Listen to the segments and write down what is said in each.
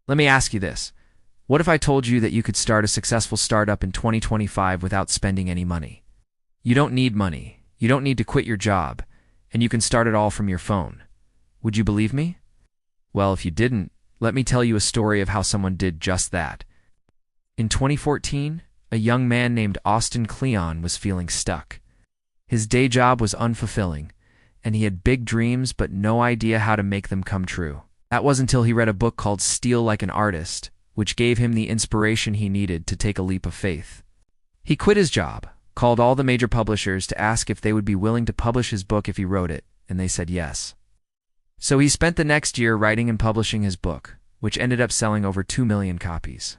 Let me ask you this. What if I told you that you could start a successful startup in 2025 without spending any money? You don't need money, you don't need to quit your job, and you can start it all from your phone. Would you believe me? Well, if you didn't, let me tell you a story of how someone did just that. In 2014, a young man named Austin Kleon was feeling stuck. His day job was unfulfilling, and he had big dreams but no idea how to make them come true. That was until he read a book called Steal Like an Artist, which gave him the inspiration he needed to take a leap of faith. He quit his job, called all the major publishers to ask if they would be willing to publish his book if he wrote it, and they said yes. So he spent the next year writing and publishing his book, which ended up selling over 2 million copies.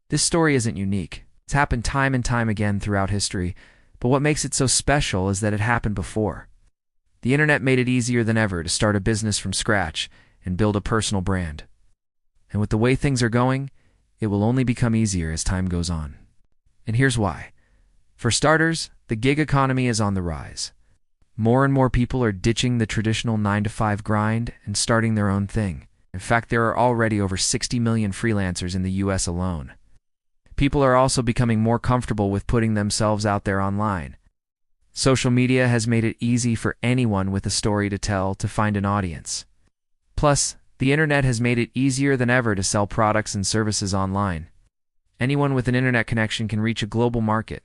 This story isn't unique. It's happened time and time again throughout history, but what makes it so special is that it happened before. The internet made it easier than ever to start a business from scratch and build a personal brand. And with the way things are going, it will only become easier as time goes on. And here's why. For starters, the gig economy is on the rise. More and more people are ditching the traditional 9-to-5 grind and starting their own thing. In fact, there are already over 60 million freelancers in the US alone. People are also becoming more comfortable with putting themselves out there online. Social media has made it easy for anyone with a story to tell to find an audience. Plus, the internet has made it easier than ever to sell products and services online. Anyone with an internet connection can reach a global market.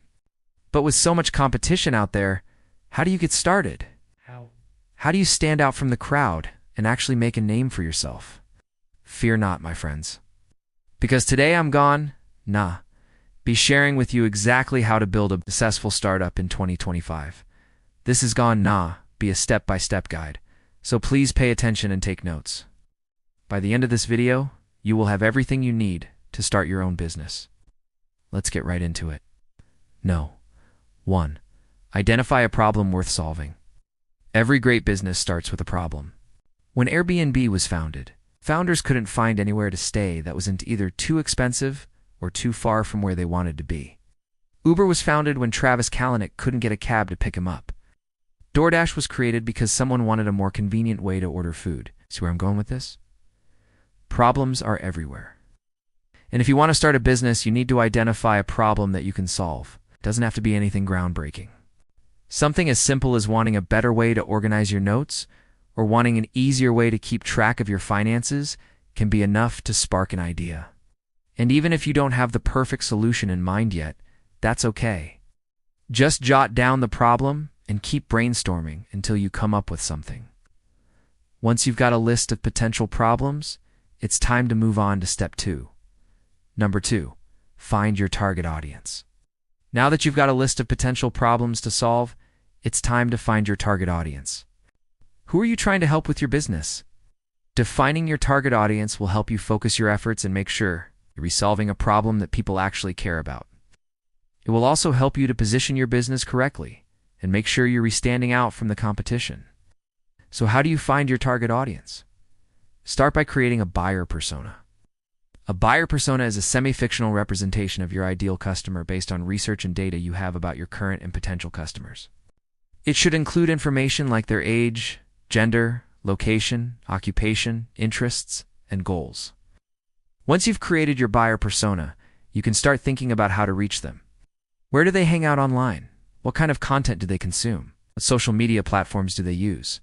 But with so much competition out there, how do you get started? How do you stand out from the crowd and actually make a name for yourself? Fear not, my friends. Because today I'm be sharing with you exactly how to build a successful startup in 2025. This is be a step-by-step guide, so please pay attention and take notes. By the end of this video, you will have everything you need to start your own business. Let's get right into it. 1. Identify a problem worth solving. Every great business starts with a problem. When Airbnb was founded, founders couldn't find anywhere to stay that wasn't either too expensive or too far from where they wanted to be. Uber was founded when Travis Kalanick couldn't get a cab to pick him up. DoorDash was created because someone wanted a more convenient way to order food. See where I'm going with this? Problems are everywhere. And if you want to start a business, you need to identify a problem that you can solve. It doesn't have to be anything groundbreaking. Something as simple as wanting a better way to organize your notes or wanting an easier way to keep track of your finances can be enough to spark an idea. And even if you don't have the perfect solution in mind yet, that's okay. Just jot down the problem and keep brainstorming until you come up with something. Once you've got a list of potential problems, it's time to move on to step 2. Number 2, find your target audience. Now that you've got a list of potential problems to solve, it's time to find your target audience. Who are you trying to help with your business? Defining your target audience will help you focus your efforts and make sure you're resolving a problem that people actually care about. It will also help you to position your business correctly and make sure you're standing out from the competition. So how do you find your target audience? Start by creating a buyer persona. A buyer persona is a semi-fictional representation of your ideal customer based on research and data you have about your current and potential customers. It should include information like their age, gender, location, occupation, interests, and goals. Once you've created your buyer persona, you can start thinking about how to reach them. Where do they hang out online? What kind of content do they consume? What social media platforms do they use?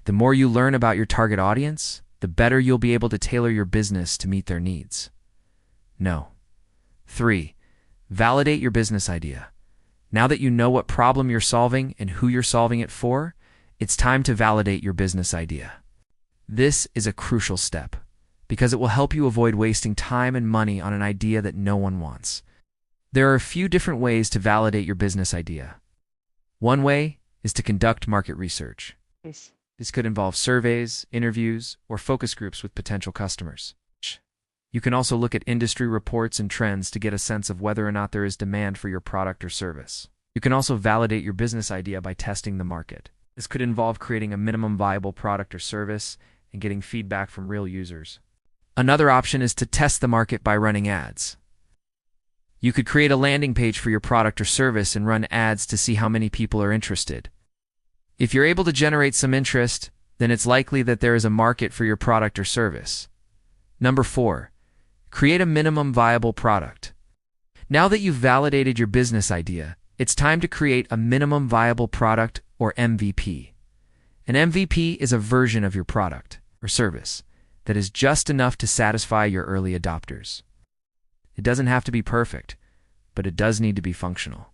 The more you learn about your target audience, the better you'll be able to tailor your business to meet their needs. 3. Validate your business idea. Now that you know what problem you're solving and who you're solving it for, it's time to validate your business idea. This is a crucial step because it will help you avoid wasting time and money on an idea that no one wants. There are a few different ways to validate your business idea. One way is to conduct market research. This could involve surveys, interviews, or focus groups with potential customers. You can also look at industry reports and trends to get a sense of whether or not there is demand for your product or service. You can also validate your business idea by testing the market. This could involve creating a minimum viable product or service and getting feedback from real users. Another option is to test the market by running ads. You could create a landing page for your product or service and run ads to see how many people are interested. If you're able to generate some interest, then it's likely that there is a market for your product or service. Number 4, Create a minimum viable product. Now that you've validated your business idea, it's time to create a minimum viable product, or MVP. An MVP is a version of your product or service that is just enough to satisfy your early adopters. It doesn't have to be perfect, but it does need to be functional.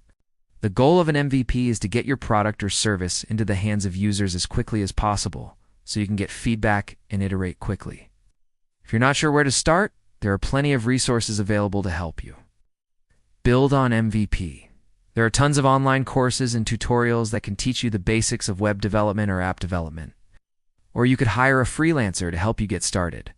The goal of an MVP is to get your product or service into the hands of users as quickly as possible so you can get feedback and iterate quickly. If you're not sure where to start, there are plenty of resources available to help you. Build on MVP. There are tons of online courses and tutorials that can teach you the basics of web development or app development. Or you could hire a freelancer to help you get started.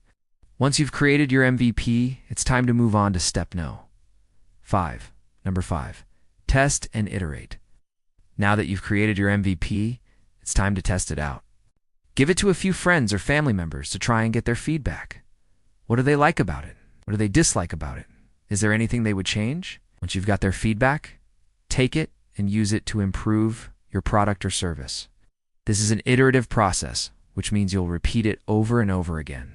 Once you've created your MVP, it's time to move on to step Number 5. Test and iterate. Now that you've created your MVP, it's time to test it out. Give it to a few friends or family members to try and get their feedback. What do they like about it? What do they dislike about it? Is there anything they would change? Once you've got their feedback, take it and use it to improve your product or service. This is an iterative process, which means you'll repeat it over and over again.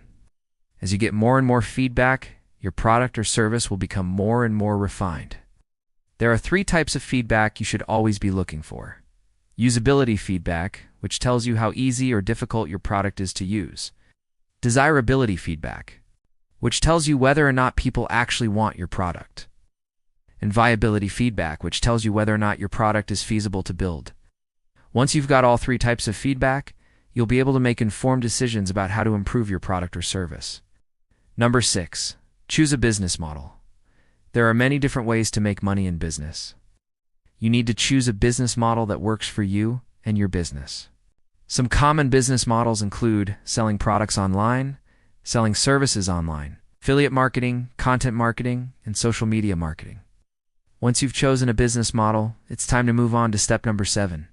As you get more and more feedback, your product or service will become more and more refined. There are 3 types of feedback you should always be looking for. Usability feedback, which tells you how easy or difficult your product is to use. Desirability feedback, which tells you whether or not people actually want your product. And viability feedback, which tells you whether or not your product is feasible to build. Once you've got all 3 types of feedback, you'll be able to make informed decisions about how to improve your product or service. Number 6. Choose a business model. There are many different ways to make money in business. You need to choose a business model that works for you and your business. Some common business models include selling products online, selling services online, affiliate marketing, content marketing, and social media marketing. Once you've chosen a business model, it's time to move on to step number 7.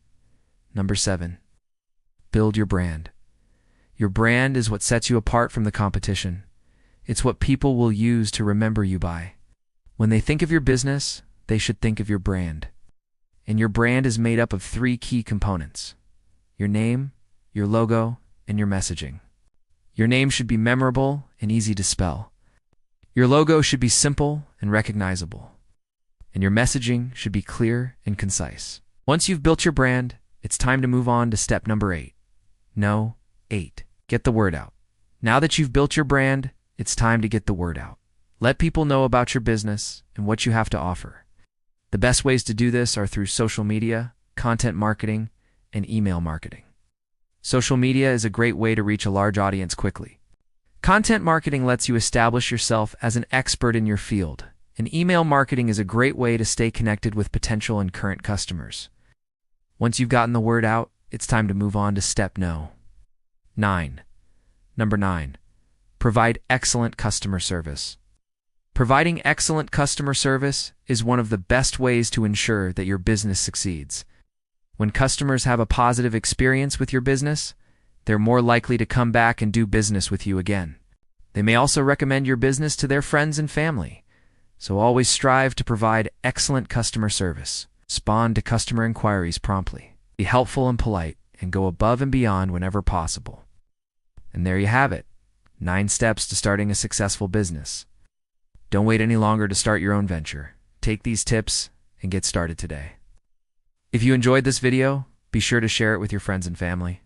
Number 7. Build your brand. Your brand is what sets you apart from the competition. It's what people will use to remember you by. When they think of your business, they should think of your brand. And your brand is made up of 3 key components: your name, your logo, and your messaging. Your name should be memorable and easy to spell. Your logo should be simple and recognizable. And your messaging should be clear and concise. Once you've built your brand, it's time to move on to step number 8. No, 8. Get the word out. Now that you've built your brand, it's time to get the word out. Let people know about your business and what you have to offer. The best ways to do this are through social media, content marketing, and email marketing. Social media is a great way to reach a large audience quickly. Content marketing lets you establish yourself as an expert in your field, and email marketing is a great way to stay connected with potential and current customers. Once you've gotten the word out, it's time to move on to step 9. Number 9. Provide excellent customer service. Providing excellent customer service is one of the best ways to ensure that your business succeeds. When customers have a positive experience with your business, they're more likely to come back and do business with you again. They may also recommend your business to their friends and family. So always strive to provide excellent customer service. Respond to customer inquiries promptly. Be helpful and polite, and go above and beyond whenever possible. And there you have it. 9 steps to starting a successful business. Don't wait any longer to start your own venture. Take these tips and get started today. If you enjoyed this video, be sure to share it with your friends and family.